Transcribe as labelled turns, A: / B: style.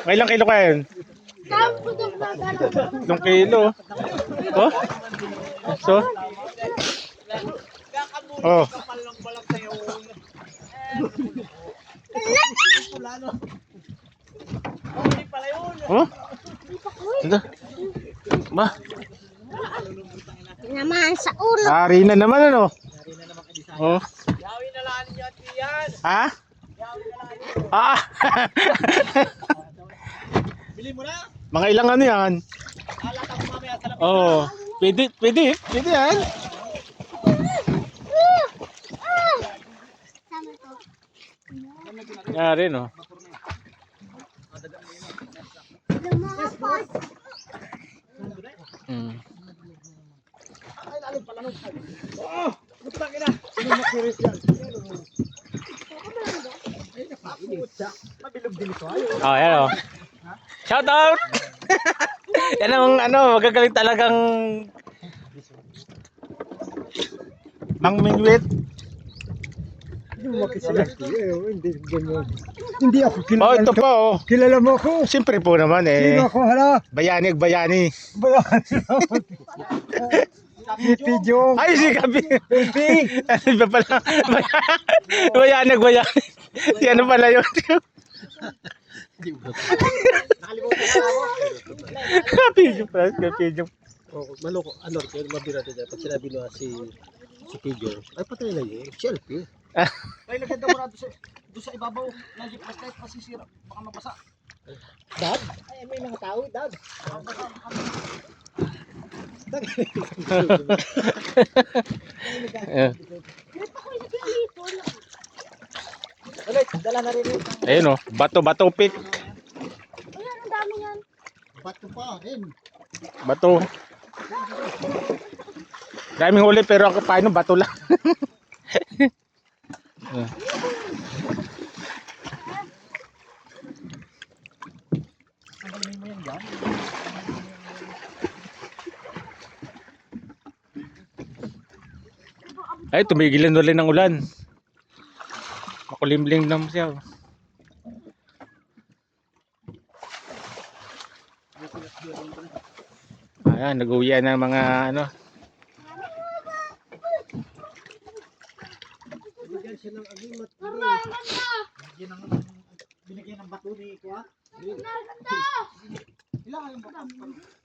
A: May ilang kilo kaya yun? Ilang kilo? Oh? So? Oh. Oh? Ito. Ba?
B: Naman sa ulo.
A: Hari na naman ano? Oh.
C: Yawi na lang niyo at yan.
A: Ha? Ah.
C: Bili mo na.
A: Mga ilang ano yan?
C: Alata ko mamaya sa labas.
A: Oh. Pwede yan. Yari no. Hmm.
C: Ay, lalim pala nung. Oh, putang ina. Sino makiris yan? Mabilog din ito.
A: Oh, yan oh. Shout out! Yan ang ano, magagaling talagang Mang Mingwit.
D: Hindi ako
A: Oh,
D: kilala.
A: ito pa oh.
D: Kilala mo ako?
A: Siyempre po naman eh.
D: Sino ako hala?
A: Bayani.
D: Video.
A: Ay, si Gabi.
D: Baby.
A: Ano ba pala? Bayani. Si ano pala yun? Kapidyo pala, kapidyo.
C: Oh, maloko. Ano, kaya mabira din. Pag sinabi mo si Pedro, ay patay na yun. Selfie. Ay, naganda mo na doon sa ibabaw. Nandiyo flashlight masisira. Baka mapasa. Dad? Ay, may mga tao, Dad. Ulit, dala na rin.
A: Ayun oh, bato pick.
B: Ayan, ang dami yan.
C: Bato pa rin.
A: Bato. Daming huli pero ako paano bato lang. Ay, tumigilan ulit ng ulan. Makulimlim naman siya. Ayan, nag-uwian ng mga ano.
C: Bigyan siya ng agimat. Binigyan ng bato ni Kuya. Ilan yung bato?